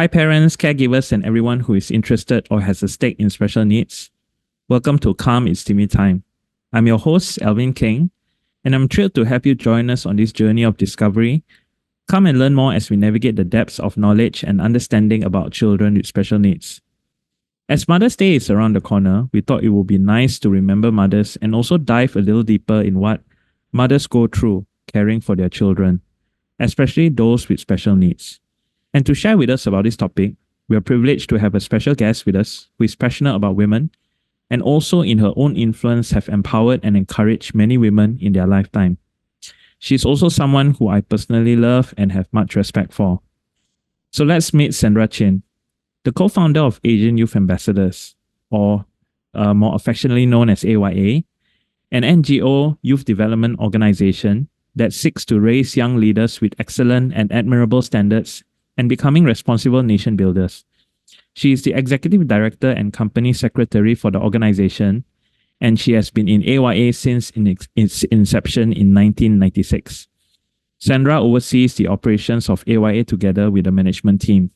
Hi, parents, caregivers, and everyone who is interested or has a stake in special needs. Welcome to Calm It's Timmy Time. I'm your host, Alvin Keng, and I'm thrilled to have you join us on this journey of discovery. Come and learn more as we navigate the depths of knowledge and understanding about children with special needs. As Mother's Day is around the corner, we thought it would be nice to remember mothers and also dive a little deeper in what mothers go through caring for their children, especially those with special needs. And to share with us about this topic, we are privileged to have a special guest with us who is passionate about women and also in her own influence have empowered and encouraged many women in their lifetime. She's also someone who I personally love and have much respect for. So let's meet Sandra Chin, the co-founder of Asian Youth Ambassadors, or more affectionately known as AYA, an NGO youth development organization that seeks to raise young leaders with excellent and admirable standards and becoming responsible nation builders. She is the executive director and company secretary for the organization, and she has been in AYA since its inception in 1996. Sandra oversees the operations of AYA together with the management team.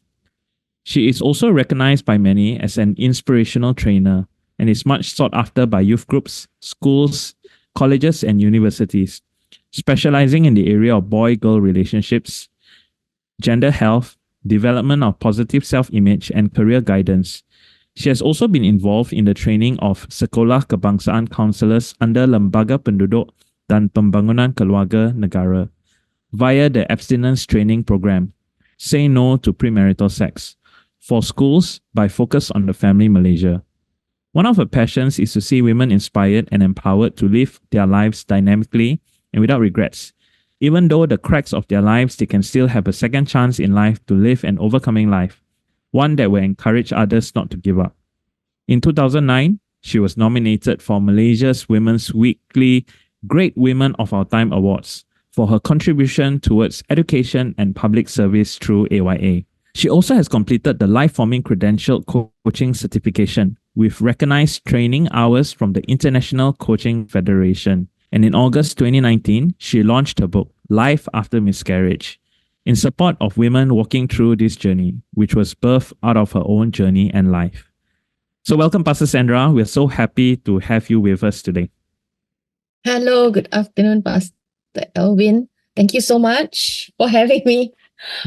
She is also recognized by many as an inspirational trainer and is much sought after by youth groups, schools, colleges, and universities, specializing in the area of boy-girl relationships, gender health, development of positive self-image, and career guidance. She has also been involved in the training of Sekolah Kebangsaan counselors under Lembaga Penduduk dan Pembangunan Keluarga Negara via the abstinence training program, Say No to Premarital Sex, for schools by Focus on the Family Malaysia. One of her passions is to see women inspired and empowered to live their lives dynamically and without regrets. Even though the cracks of their lives, they can still have a second chance in life to live an overcoming life, one that will encourage others not to give up. In 2009, she was nominated for Malaysia's Women's Weekly Great Women of Our Time Awards for her contribution towards education and public service through AYA. She also has completed the Life-Forming Credentialed Coaching Certification with recognized training hours from the International Coaching Federation. And in August 2019, she launched her book, Life After Miscarriage, in support of women walking through this journey, which was birthed out of her own journey and life. So welcome, Pastor Sandra. We're so happy to have you with us today. Hello, good afternoon, Pastor Alvin. Thank you so much for having me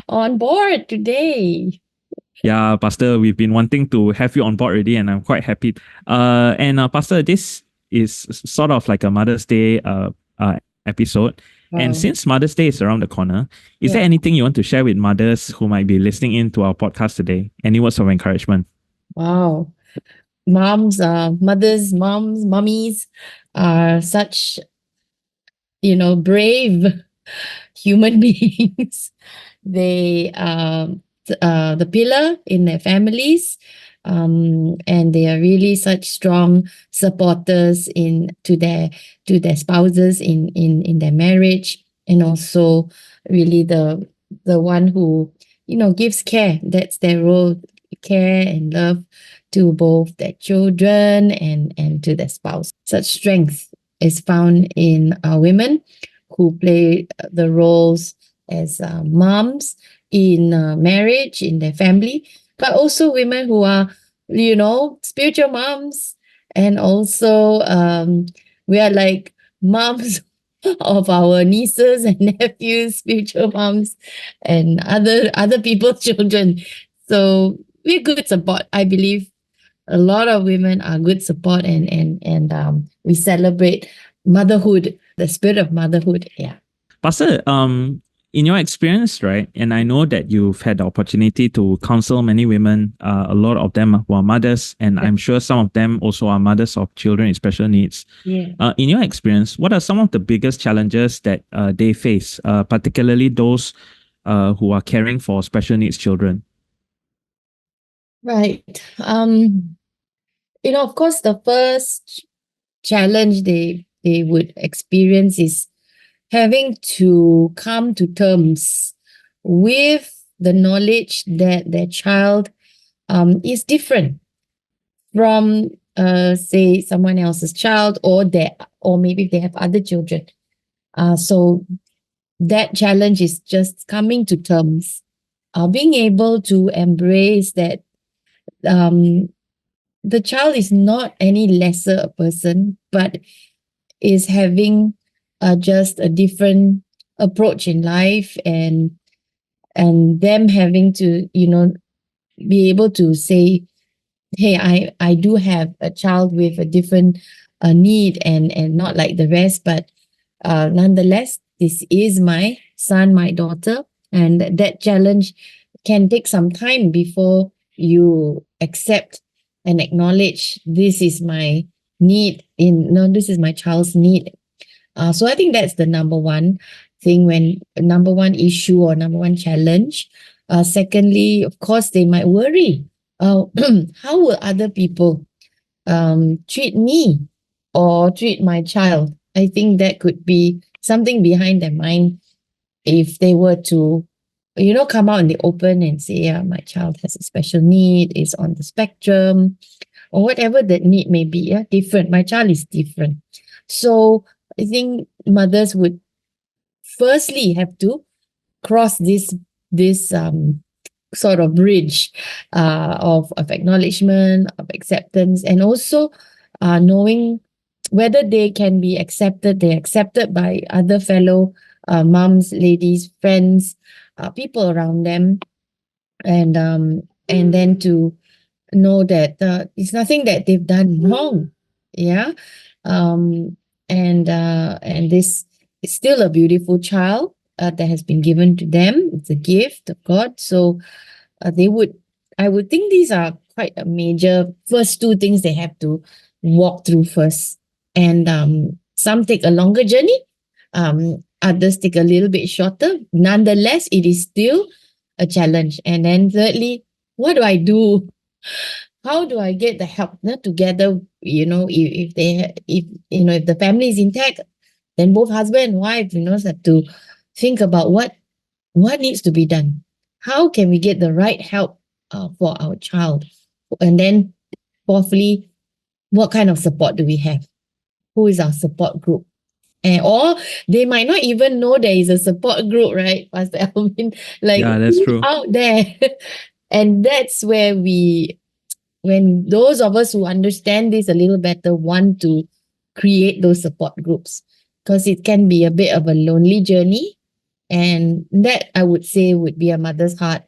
on board today. Yeah, Pastor, we've been wanting to have you on board already, and I'm quite happy. Pastor, this is sort of like a Mother's Day episode. Wow. And since Mother's Day is around the corner, is there anything you want to share with mothers who might be listening in to our podcast today? Any words of encouragement? Wow. Moms, mothers, moms, mummies are such, brave human beings. They are the pillar in their families. And they are really such strong supporters to their spouses in their marriage, and also really the one who gives care. That's their role, care and love to both their children and to their spouse. Such strength is found in women who play the roles as moms in marriage, in their family, but also women who are, spiritual moms. And also, we are like moms of our nieces and nephews, spiritual moms, and other people's children. So we're good support. I believe a lot of women are good support, and we celebrate motherhood, the spirit of motherhood. Yeah. Pastor, in your experience, right, and I know that you've had the opportunity to counsel many women, a lot of them who are mothers, and I'm sure some of them also are mothers of children with special needs. Yeah. In your experience, what are some of the biggest challenges that they face, particularly those who are caring for special needs children? Right. Of course, the first challenge they would experience is having to come to terms with the knowledge that their child is different from say someone else's child, or maybe if they have other children. So that challenge is just coming to terms being able to embrace that um, the child is not any lesser a person, but is having just a different approach in life, and them having to, be able to say, hey, I do have a child with a different need, and not like the rest, but nonetheless, this is my son, my daughter, and that challenge can take some time before you accept and acknowledge this is my need in no this is my child's need. So I think that's the number one thing, when number one issue or number one challenge. Secondly, of course, they might worry. How will other people treat me or treat my child? I think that could be something behind their mind if they were to, come out in the open and say, yeah, my child has a special need, is on the spectrum, or whatever that need may be. Yeah, different. My child is different. So I think mothers would firstly have to cross this sort of bridge of acknowledgement, of acceptance, and also knowing whether they can be accepted. They're accepted by other fellow moms, ladies, friends, people around them, and then to know that it's nothing that they've done wrong. Yeah. um and this is still a beautiful child that has been given to them. It's a gift of God. So they would I would think these are quite a major first two things they have to walk through first. And some take a longer journey, others take a little bit shorter. Nonetheless, it is still a challenge. And then thirdly, what do I do? How do I get the help together? If if the family is intact, then both husband and wife, have to think about what needs to be done. How can we get the right help for our child? And then fourthly, what kind of support do we have? Who is our support group? Or they might not even know there is a support group, right, Pastor Alvin? Like, Yeah, that's who's true. out there? And that's where when those of us who understand this a little better want to create those support groups, because it can be a bit of a lonely journey. And that, I would say, would be a mother's heart,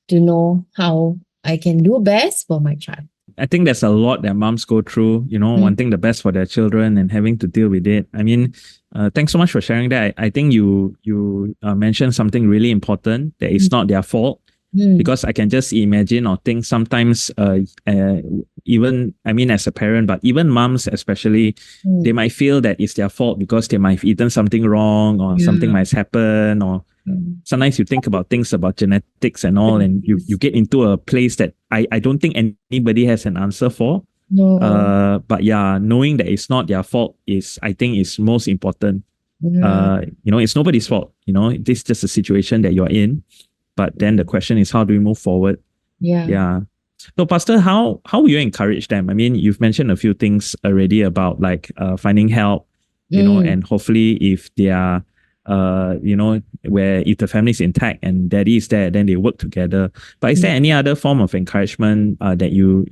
to know how I can do best for my child. I think there's a lot that moms go through, wanting the best for their children and having to deal with it. I mean, thanks so much for sharing that. I think you mentioned something really important, that it's not their fault. Because I can just imagine or think sometimes, even, I mean, as a parent, but even moms especially, they might feel that it's their fault because they might have eaten something wrong, or something might happen, or sometimes you think about things about genetics and all, and you get into a place that I don't think anybody has an answer for. No. But yeah, knowing that it's not their fault I think is most important. It's nobody's fault. This is just a situation that you're in. But then the question is, how do we move forward? Yeah. So, Pastor, how will you encourage them? I mean, you've mentioned a few things already about like finding help, and hopefully if they are, where if the family is intact and daddy is there, then they work together. But is there any other form of encouragement that you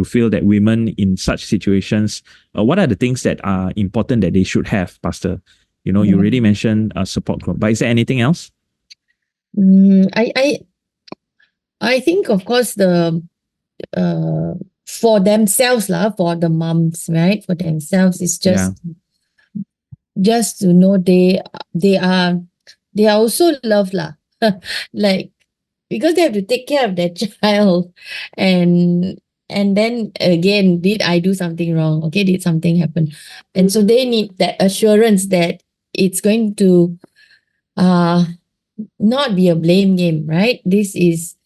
feel that women in such situations, what are the things that are important that they should have, Pastor? You already mentioned a support group, but is there anything else? I think, of course, the for themselves for the moms, right? For themselves, it's just to know they are also loved like, because they have to take care of their child. And then again, did I do something wrong? Okay, did something happen? And so they need that assurance that it's going to not be a blame game, right? This is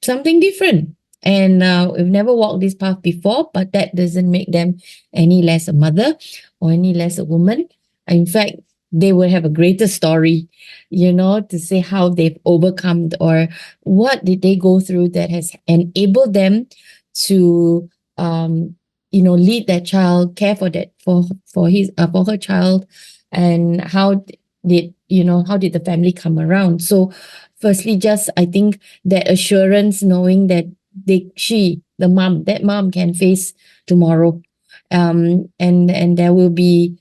something different, and we've never walked this path before, but that doesn't make them any less a mother or any less a woman. In fact, they will have a greater story, to say how they've overcome, or what did they go through that has enabled them to lead that child, care for that for her child, and how how did the family come around? So firstly, just I think that assurance, knowing that that mom can face tomorrow, and there will be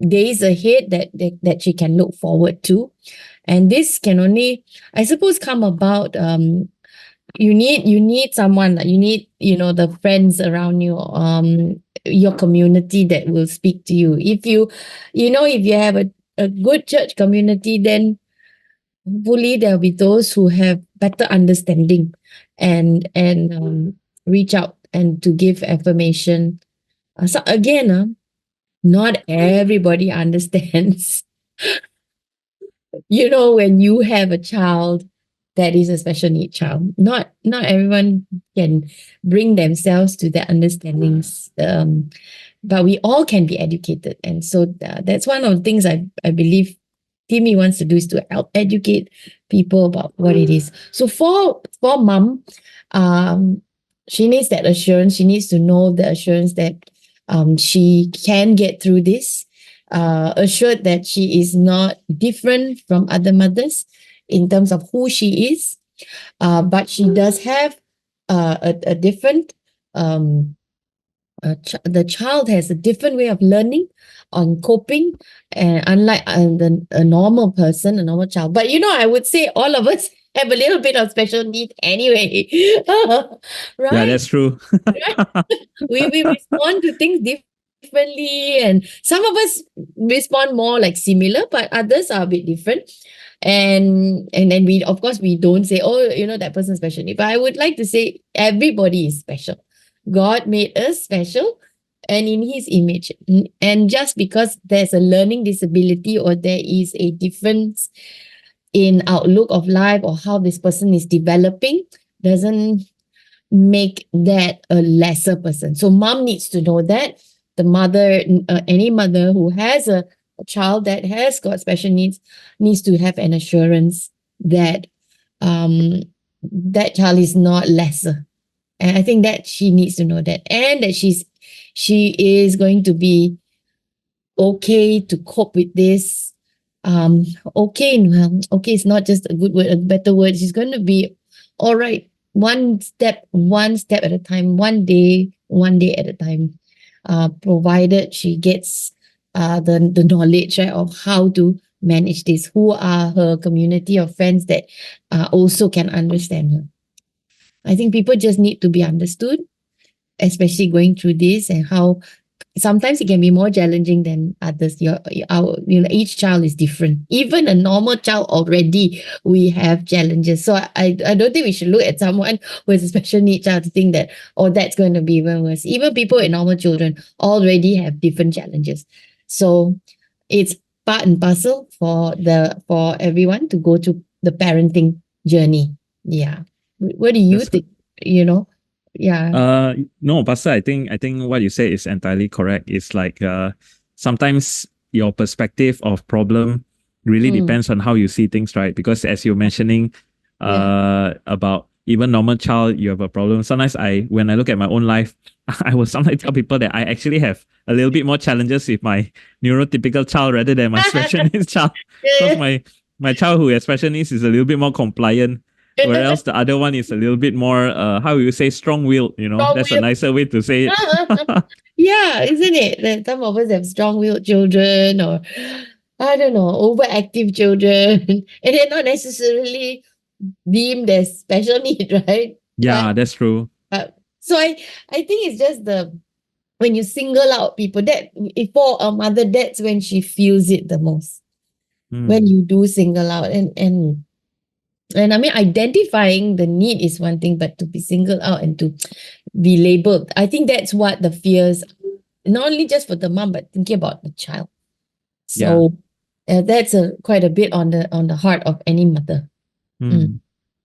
days ahead that she can look forward to. And this can only, I suppose, come about. You need someone, you need, the friends around you, your community that will speak to you. If you have a good church community, then hopefully there'll be those who have better understanding, and reach out and to give affirmation. So again, not everybody understands. When you have a child that is a special need child, not everyone can bring themselves to their understandings, but we all can be educated. And so that's one of the things I believe timmy wants to do, is to help educate people about what it is. So for mom, she needs that assurance. She needs to know the assurance that she can get through this, assured that she is not different from other mothers in terms of who she is, but she does have a different, the child has a different way of learning on coping, unlike a normal person, a normal child. But I would say all of us have a little bit of special need anyway. Yeah, Right? that's true. We respond to things differently, and some of us respond more like similar, but others are a bit different. And then we, of course, we don't say, oh, that person's special need. But I would like to say everybody is special. God made us special and in his image. And just because there's a learning disability, or there is a difference in outlook of life, or how this person is developing, doesn't make that a lesser person. So mom needs to know that. The mother, any mother who has a child that has got special needs to have an assurance that that child is not lesser. And I think that she needs to know that, and that she is going to be okay to cope with this. Okay, well, okay, it's not just a good word, a better word. She's going to be all right, one step at a time, one day at a time, provided she gets the knowledge, right, of how to manage this. Who are her community of friends that also can understand her. I think people just need to be understood, especially going through this, and how sometimes it can be more challenging than others. Each child is different. Even a normal child already, we have challenges. So I don't think we should look at someone who has a special need child to think that, oh, that's going to be even worse. Even people with normal children already have different challenges. So it's part and parcel for everyone to go through the parenting journey. Yeah. What do you That's think? Yeah. No, Pastor, I think what you say is entirely correct. It's like sometimes your perspective of problem really depends on how you see things, right? Because as you're mentioning about even normal child, you have a problem. Sometimes when I look at my own life, I will sometimes tell people that I actually have a little bit more challenges with my neurotypical child rather than my special needs child. Because my child who has special needs is a little bit more compliant, whereas the other one is a little bit more, how you say, strong-willed. That's a nicer way to say it. Yeah, isn't it? That some of us have strong-willed children, or I don't know, overactive children, and they're not necessarily deemed as special need, right? Yeah, that's true. So I think it's just when you single out people, that for a mother, that's when she feels it the most. When you do single out, and I mean, identifying the need is one thing, but to be singled out and to be labeled, I think that's what the fears, not only just for the mom, but thinking about the child. So that's quite a bit on the heart of any mother.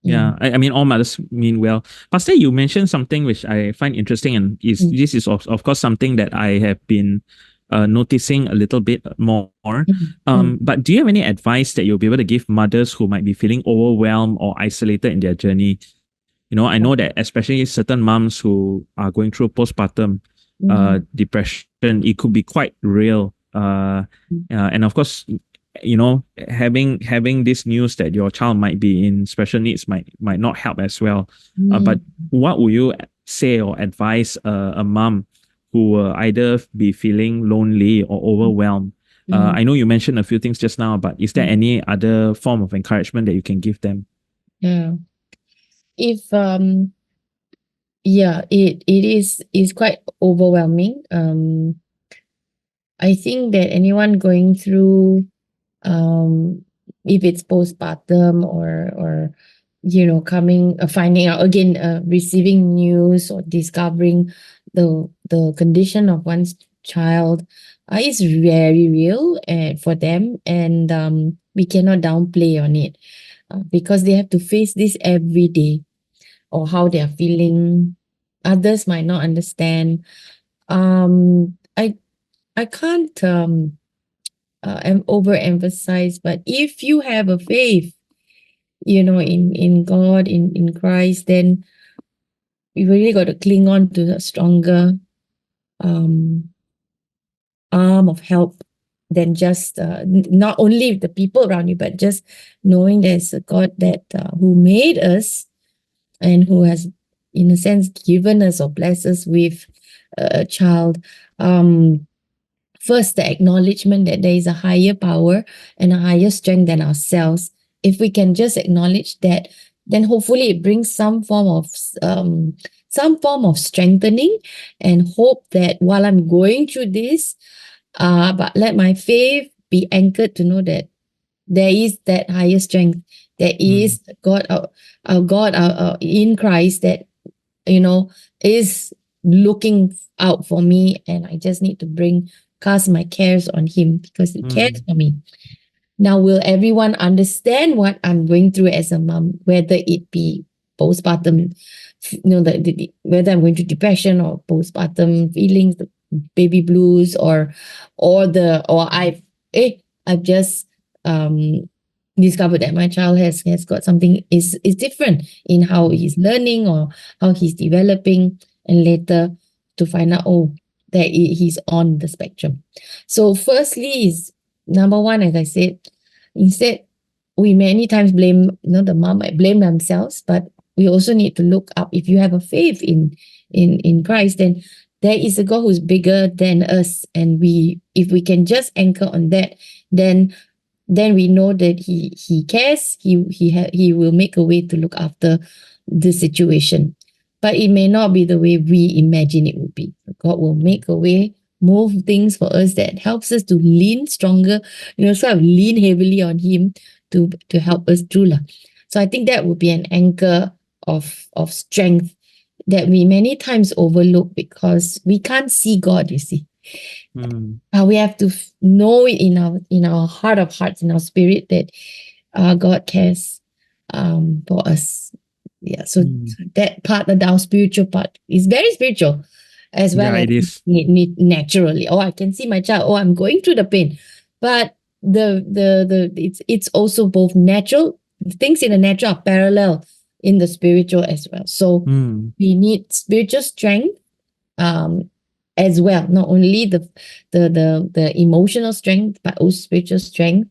Yeah, I mean, all mothers mean well. Pastor, you mentioned something which I find interesting, and this is of course something that I have been noticing a little bit more. But do you have any advice that you'll be able to give mothers who might be feeling overwhelmed or isolated in their journey? I know that especially certain moms who are going through postpartum depression, it could be quite real. And of course, having this news that your child might be in special needs might not help as well. But Mm, what would you say or advise a mom who will either be feeling lonely or overwhelmed? mm, I know you mentioned a few things just now, but is there mm. any other form of encouragement that you can give them? Yeah. If yeah, it is quite overwhelming. I think that anyone going through if it's postpartum or coming finding out again, receiving news or discovering the condition of one's child is very real for them, and we cannot downplay on it, because they have to face this every day, or how they are feeling. Others might not understand. I can't overemphasize, but if you have a faith, in God, in Christ, then you really got to cling on to a stronger um arm of help than just not only the people around you, but just knowing there's a God that who made us, and who has, in a sense, given us or blessed us with a child. First, the acknowledgement that there is a higher power and a higher strength than ourselves. If we can just acknowledge that, then hopefully it brings some form of strengthening, and hope that while I'm going through this, but let my faith be anchored to know that there is that higher strength. There Mm, is God, our God, in Christ, that is looking out for me, and I just need to cast my cares on Him, because He cares mm, for me. Now, will everyone understand what I'm going through as a mom, whether it be postpartum, whether I'm going through depression or postpartum feelings, the baby blues, or I've just um discovered that my child has got something is different in how mm, he's learning or how he's developing, and later to find out, that he's on the spectrum. So firstly is number one, as I said, instead, we many times blame, the mom might blame themselves, but we also need to look up. If you have a faith in Christ, then there is a God who's bigger than us, and if we can just anchor on that, then we know that he cares. He will make a way to look after the situation, but it may not be the way we imagine it would be. God will make a way, move things for us that helps us to lean stronger, sort of lean heavily on Him to help us through lah. So I think that would be an anchor of strength that we many times overlook, because we can't see God, you see. mm, We have to know it in our heart of hearts, in our spirit, that God cares for us. Yeah, so mm. that part of our spiritual part is very spiritual, as well Yeah, as it is. naturally. Oh, I can see my child. Oh, I'm going through the pain, but it's also both natural. Things in the natural are parallel in the spiritual as well. So Mm, we need spiritual strength, um, as well. Not only the emotional strength, but also spiritual strength.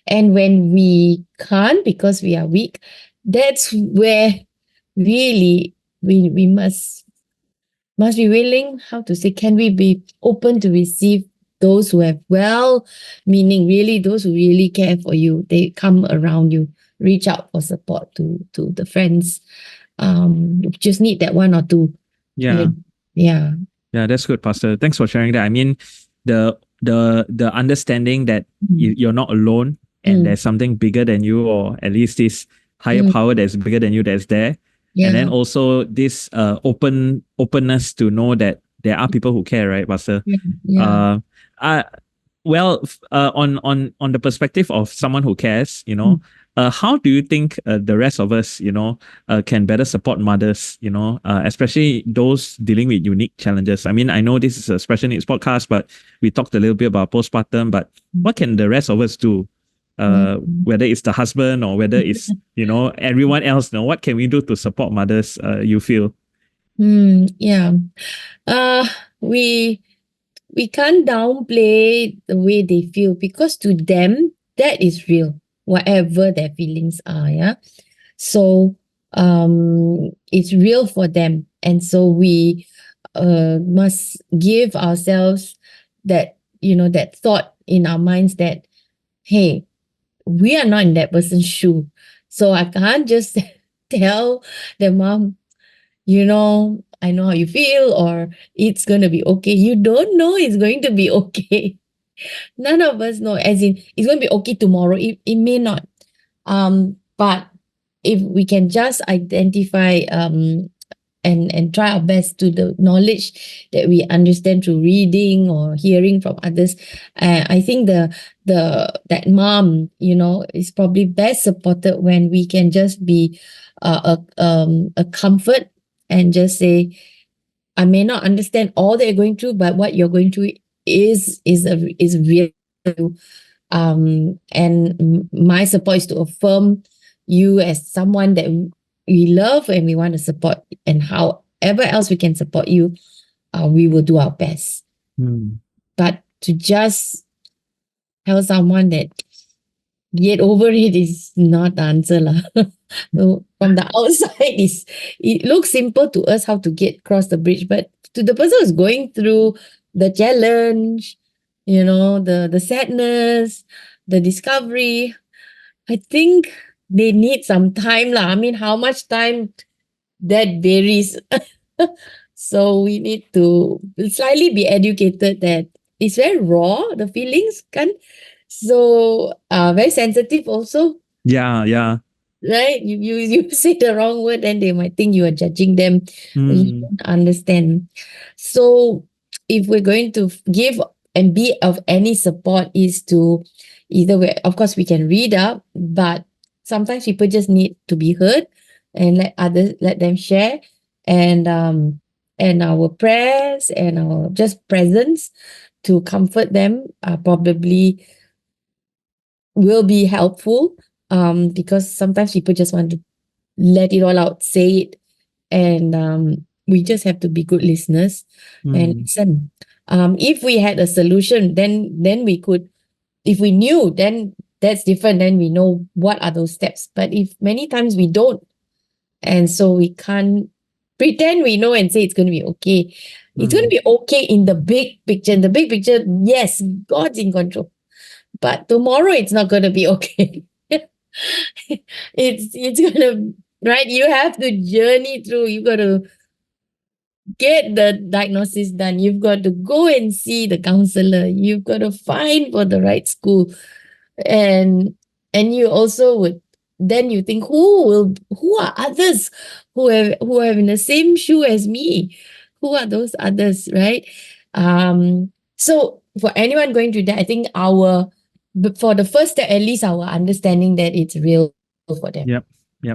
And when we can't because we are weak, that's where really we must be willing. How to say? Can we be open to receive those who have meaning? Really, those who really care for you. They come around you. Reach out for support to the friends. You just need that one or two. yeah. Yeah. Yeah. Yeah, that's good, Pastor. Thanks for sharing that. I mean, the understanding that Mm, you're not alone and mm, there's something bigger than you, or at least this higher mm. power that's bigger than you that's there. And then Yeah. also this openness to know that there are people who care, right, Pastor? Yeah. Yeah. Uh, I, well, on the perspective of someone who cares, Mm, how do you think the rest of us, can better support mothers, especially those dealing with unique challenges? I mean, I know this is a special needs podcast, but we talked a little bit about postpartum. But what can the rest of us do? mm, Whether it's the husband or whether it's everyone else, what can we do to support mothers? You feel? yeah. Uh, we we can't downplay the way they feel, because to them, that is real, whatever their feelings are. Yeah. So it's real for them. And so we must give ourselves that, that thought in our minds that, hey, we are not in that person's shoe. So I can't just tell the mom, I know how you feel, or it's going to be okay. You don't know it's going to be okay. None of us know, as in, it's going to be okay tomorrow. It may not. But if we can just identify and try our best to the knowledge that we understand through reading or hearing from others, I think that mom, is probably best supported when we can just be a comfort and just say, I may not understand all that you're going through, but what you're going through is real. And my support is to affirm you as someone that we love and we want to support, and however else we can support you, we will do our best. But to just tell someone that get over it is not the answer lah. So from the outside, it looks simple to us how to get across the bridge, but to the person who's going through the challenge, the sadness, the discovery, I think they need some time lah. I mean, how much time, that varies. So we need to slightly be educated that it's very raw, the feelings, kan? So very sensitive also. Yeah. Right? You say the wrong word and they might think you are judging them. But you don't understand. So if we're going to give and be of any support, is to either way, of course we can read up, but sometimes people just need to be heard and let them share. And our prayers and our just presence to comfort them probably will be helpful, because sometimes people just want to let it all out, say it, and we just have to be good listeners and listen. If we had a solution, then we could. If we knew, then that's different. Then we know what are those steps. But if many times we don't, and so we can't pretend we know and say it's going to be okay. It's going to be okay in the big picture. In the big picture, yes, God's in control. But tomorrow it's not going to be okay. It's going to, right? You have to journey through. You got to get the diagnosis done. You've got to go and see the counselor. You've got to find for the right school. And you also would, then you think, who are others who have in the same shoe as me? Who are those others, right? So for anyone going through that, I think for the first step, at least our understanding that it's real for them. Yep. Yeah.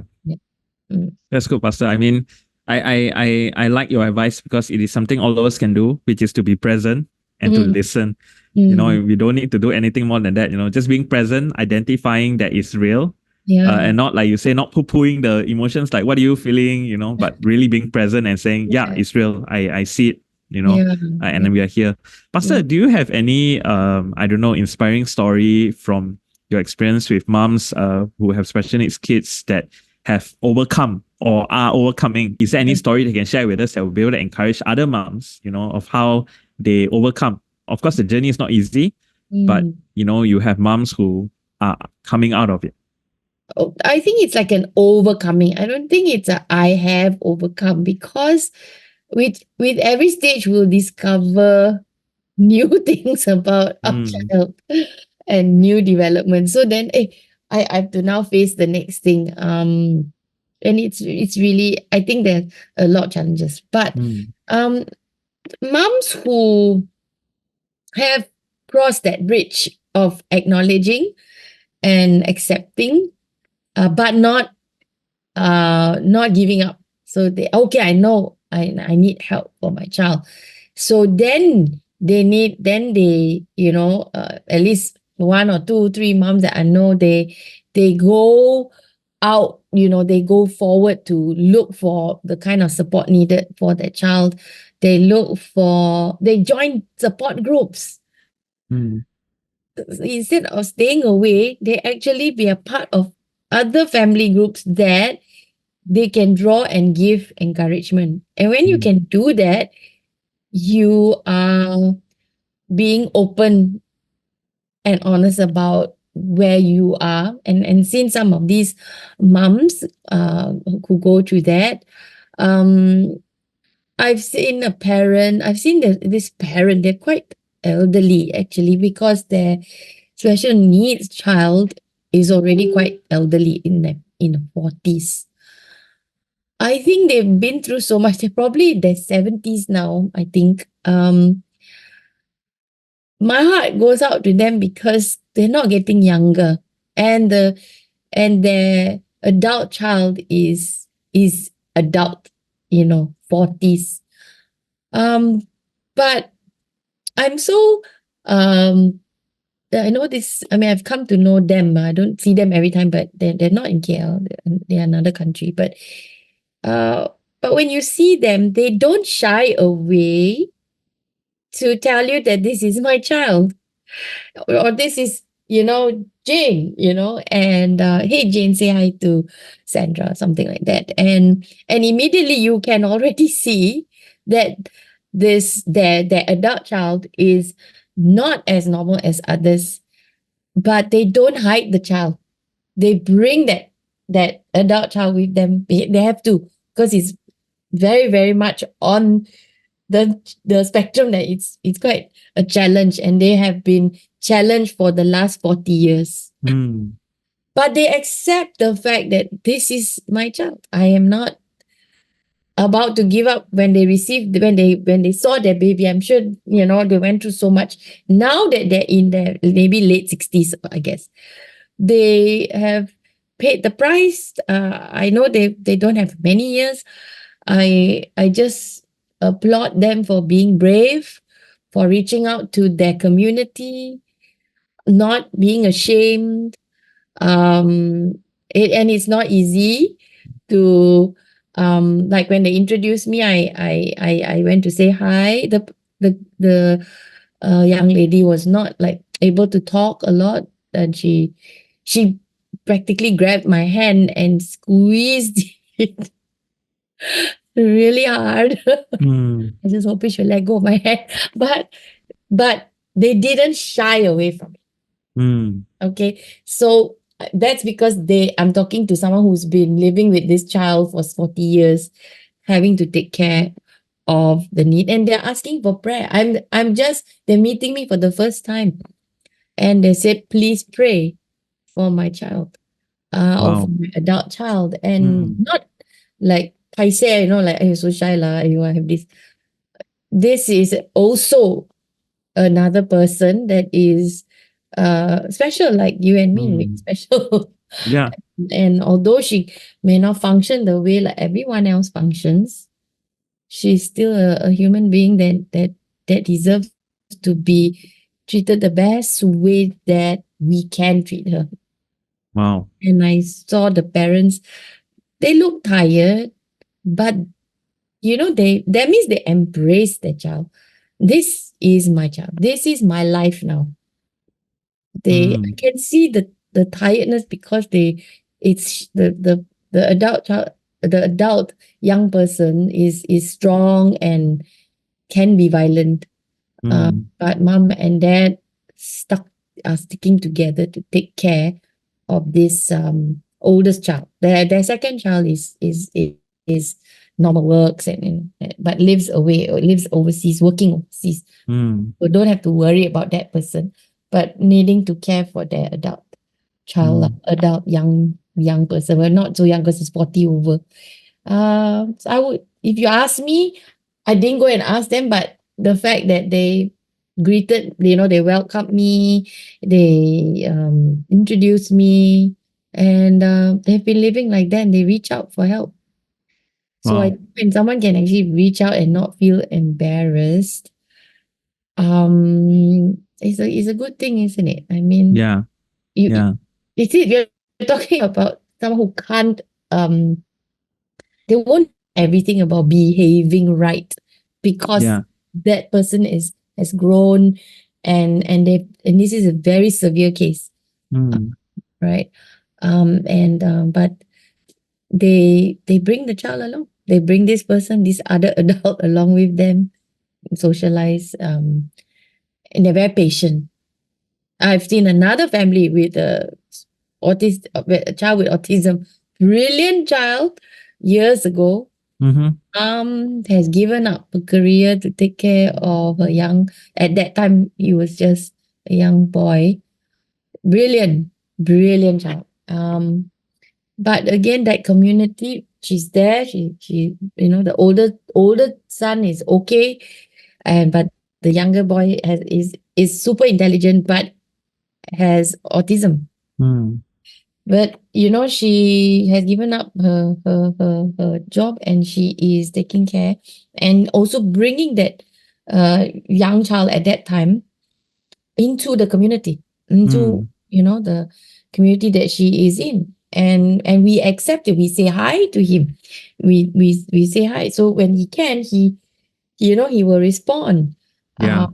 That's good, Pastor. I mean, I like your advice because it is something all of us can do, which is to be present and to listen. We don't need to do anything more than that. Just being present, identifying that it's real. Yeah. And not like you say, not poo-pooing the emotions, like what are you feeling, but really being present and saying, yeah, it's real. I see it, and then we are here. Pastor, do you have any, I don't know, inspiring story from your experience with moms who have special needs kids that have overcome or are overcoming? Is there any story they can share with us that will be able to encourage other moms, of how they overcome? Of course, the journey is not easy, but, you have moms who are coming out of it. I think it's like an overcoming. I don't think it's I have overcome, because with every stage we'll discover new things about our child and new development. So then I have to now face the next thing. And it's really, I think there's a lot of challenges. But moms who have crossed that bridge of acknowledging and accepting, but not giving up. So I know I need help for my child. So then they at least 1 or 2, 3 moms that I know, they go out, they go forward to look for the kind of support needed for their child. They join support groups. instead of staying away, they actually be a part of other family groups that they can draw and give encouragement. And when you Mm. can do that, you are being open and honest about where you are. And seeing some of these moms who go through that, um, I've seen this parent, they're quite elderly actually, because their special needs child is already quite elderly in the 40s. I think they've been through so much. They're probably in their 70s now, I think. My heart goes out to them because they're not getting younger. And their adult child is adult, 40s. But I'm so I know this. I mean, I've come to know them. I don't see them every time, but they're not in KL. They're another country. Uh, but when you see them, they don't shy away to tell you that this is my child, or this is, Jane, and hey, Jane, say hi to Sandra, something like that. And immediately you can already see that their adult child is not as normal as others, but they don't hide the child. They bring that adult child with them. They have to, because it's very, very much on the spectrum, that it's quite a challenge, and they have been challenged for the last 40 years. Mm. But they accept the fact that this is my child. I am not about to give up. When they saw their baby, I'm sure, they went through so much. Now that they're in their maybe late 60s, I guess, they have paid the price. I know they don't have many years. I just applaud them for being brave, for reaching out to their community, not being ashamed. And it's not easy to, like when they introduced me, I went to say hi. The young lady was not like able to talk a lot, and she practically grabbed my hand and squeezed it really hard. Mm. I just hope she'll let go of my hand. But they didn't shy away from it. Mm. Okay. So that's because I'm talking to someone who's been living with this child for 40 years, having to take care of the need, and they're asking for prayer. They're meeting me for the first time, and they said, please pray for my child, or for Wow. my adult child, and Mm. not like I say, like, I'm so shy lah, I have this. This is also another person that is special, like you and me, we're Mm. special. Yeah. And although she may not function the way like everyone else functions, she's still a human being that deserves to be treated the best way that we can treat her. Wow. And I saw the parents, they look tired, but that means they embrace their child. This is my child. This is my life now. I Mm. can see the tiredness, because it's the adult child, the adult young person is strong and can be violent. Mm. But mom and dad are sticking together to take care of this oldest child. Their second child is normal, works but lives away, or lives overseas, working overseas. Mm. So don't have to worry about that person, but needing to care for their adult child, Mm. adult young person. Well, not so young because it's 40 over. So I would, if you ask me, I didn't go and ask them, but the fact that they greeted, they welcomed me, they introduced me, and they've been living like that, and they reach out for help. So Wow. when someone can actually reach out and not feel embarrassed, it's a good thing, isn't it? I mean, Yeah. you Yeah. you see, we're talking about someone who can't, they won't everything about behaving right, because Yeah. that person has grown and this is a very severe case, Mm. right? But they bring the child along. They bring this person, this other adult along with them, socialize, and they're very patient. I've seen another family with a child with autism, brilliant child, years ago. Mm-hmm. Has given up a career to take care of a young. At that time, he was just a young boy. Brilliant, brilliant child. But again, that community, she's there. She, the older son is okay, but the younger boy is super intelligent, but has autism. Mm. But she has given up her job, and she is taking care and also bringing that young child at that time into the community, into Mm. the community that she is in, and we accept it. We say hi to him. We say hi. So when he can, he will respond. Yeah.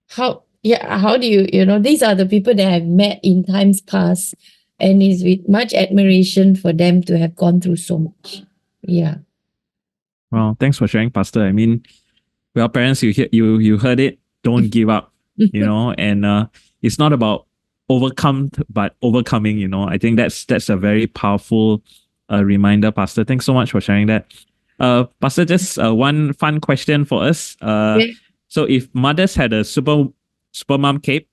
How do you these are the people that I've met in times past, and it's with much admiration for them to have gone through so much. Yeah. Well, thanks for sharing, Pastor. I mean, well, parents, you heard it. Don't give up, and it's not about overcome, but overcoming. I think that's a very powerful reminder, Pastor. Thanks so much for sharing that. Pastor, just one fun question for us. Okay. So if mothers had a super mom cape,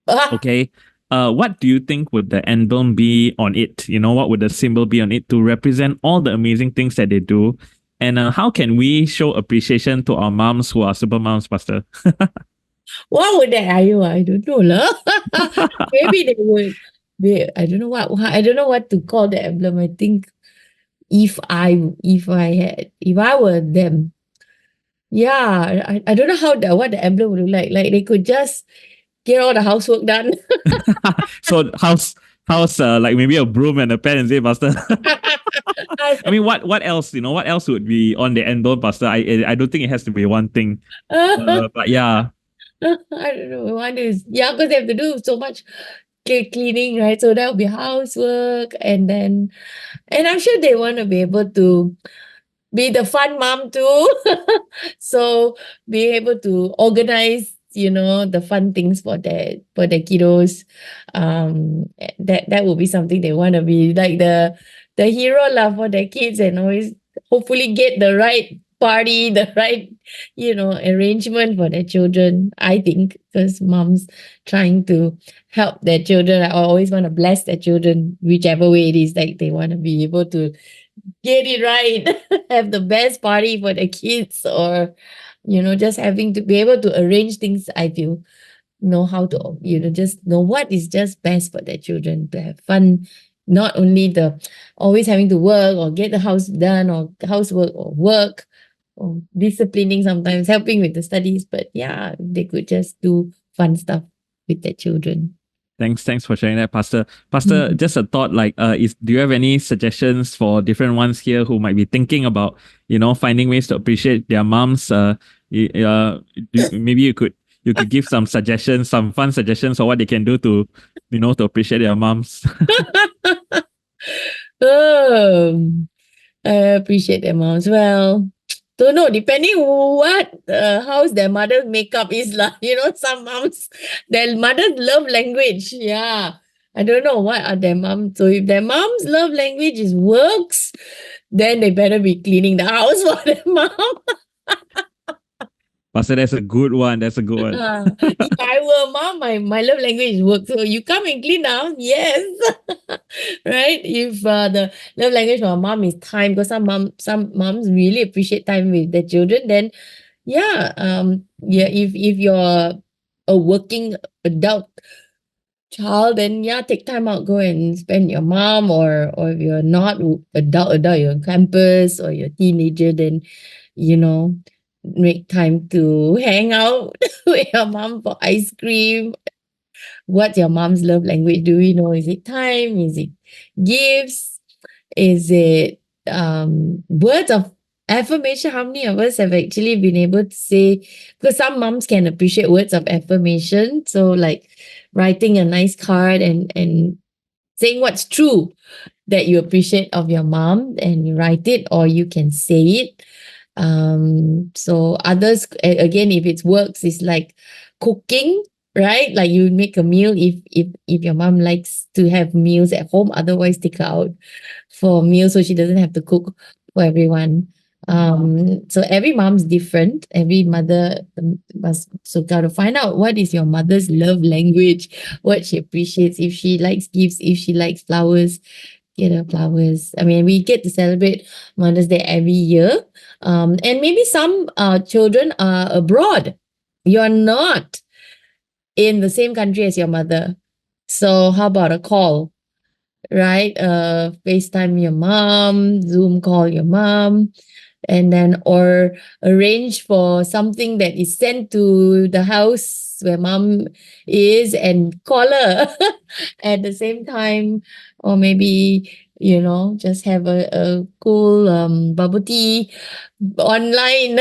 okay, what do you think would the emblem be on it? What would the symbol be on it to represent all the amazing things that they do? And how can we show appreciation to our moms who are super moms, Pastor? What would they are you? I don't know, lah. Maybe they would. I don't know what. I don't know what to call the emblem. I think if I were them, yeah, I don't know what the emblem would look like. Like they could just get all the housework done. So how's like maybe a broom and a pen and say, Pastor? I mean, what else? What else would be on the emblem, Pastor? I don't think it has to be one thing. But yeah. I don't know. One is, yeah, because they have to do so much cleaning, right? So that'll be housework, and I'm sure they want to be able to be the fun mom too. So be able to organize, the fun things for their kiddos. That will be something they want to be like the hero lah for their kids, and always hopefully get the right party, the right arrangement for their children. I think because moms trying to help their children, I always want to bless their children, whichever way it is. Like they want to be able to get it right, have the best party for the kids, or just having to be able to arrange things. I feel know how to just know what is just best for their children to have fun, not only the always having to work or get the house done or housework or work or disciplining, sometimes helping with the studies, but yeah, they could just do fun stuff with their children. Thanks for sharing that, Pastor. Pastor, just a thought, like, do you have any suggestions for different ones here who might be thinking about, finding ways to appreciate their moms? Maybe you could give some suggestions, some fun suggestions, or what they can do to, to appreciate their moms. I appreciate their moms. Well, don't know, depending what how's their mother's makeup is like. Some moms, their mother's love language. Yeah. I don't know what are their moms. So if their mom's love language is works, then they better be cleaning the house for their mom. Pastor, that's a good one. That's a good one. If I were a mom, my love language is work. So you come and clean now. Yes. Right? If the love language for a mom is time, because some moms really appreciate time with their children, then yeah, if you're a working adult child, then yeah, take time out, go and spend your mom, or if you're not adult, you're on campus or you're a teenager, then make time to hang out with your mom for ice cream. What's your mom's love language? Do we know? Is it time? Is it gifts? Is it words of affirmation, how many of us have actually been able to say, because some moms can appreciate words of affirmation. So like writing a nice card and saying what's true that you appreciate of your mom, and you write it or you can say it. So others, again, if it works, it's like cooking, right? Like you make a meal if your mom likes to have meals at home, otherwise take her out for meals so she doesn't have to cook for everyone. So every mom's different. Every mother must so got to find out what is your mother's love language, what she appreciates. If she likes gifts, if she likes flowers, get her flowers. I mean, we get to celebrate Mother's Day every year. And maybe some children are abroad. You're not in the same country as your mother. So how about a call, right? FaceTime your mom, Zoom call your mom, and then or arrange for something that is sent to the house where mom is and call her at the same time, or maybe just have a cool bubble tea online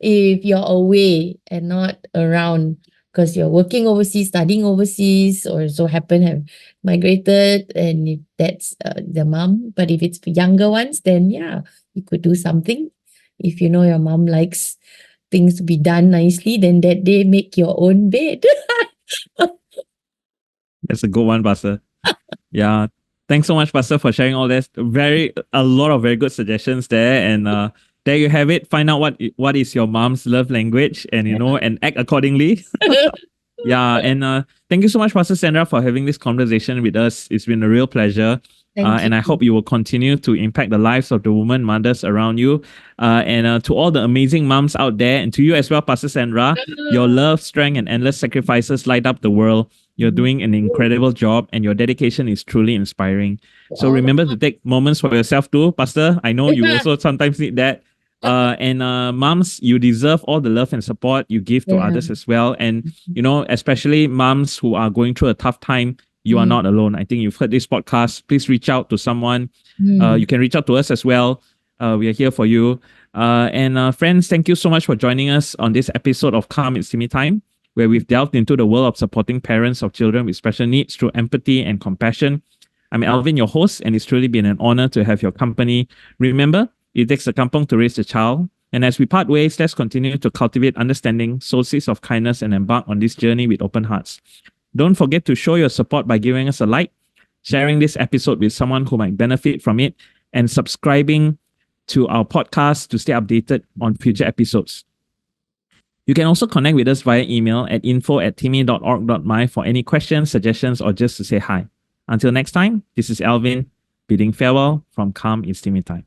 if you're away and not around because you're working overseas, studying overseas, or so happen have migrated, and if that's the mom. But if it's for younger ones, then yeah, you could do something. If you know your mom likes things to be done nicely, then that day make your own bed. That's a good one, Pastor. Yeah. Thanks so much, Pastor, for sharing all this. A lot of very good suggestions there. And there you have it. Find out what is your mom's love language, and and act accordingly. Yeah. And thank you so much, Pastor Sandra, for having this conversation with us. It's been a real pleasure. And I hope you will continue to impact the lives of the women mothers around you. And to all the amazing moms out there, and to you as well, Pastor Sandra, your love, strength, and endless sacrifices light up the world. You're doing an incredible job, and your dedication is truly inspiring. So remember to take moments for yourself too, Pastor. I know you also sometimes need that. And moms, you deserve all the love and support you give to others as well. And, especially moms who are going through a tough time, you are not alone. I think you've heard this podcast. Please reach out to someone. You can reach out to us as well. We are here for you. And friends, thank you so much for joining us on this episode of Calm It's Timmy Time, where we've delved into the world of supporting parents of children with special needs through empathy and compassion. I'm Alvin, your host, and it's truly been an honor to have your company. Remember, it takes a kampong to raise a child. And as we part ways, let's continue to cultivate understanding, sow seeds of kindness, and embark on this journey with open hearts. Don't forget to show your support by giving us a like, sharing this episode with someone who might benefit from it, and subscribing to our podcast to stay updated on future episodes. You can also connect with us via email at info@timmy.org.my for any questions, suggestions, or just to say hi. Until next time, this is Alvin bidding farewell from Calm It's Timmy Time.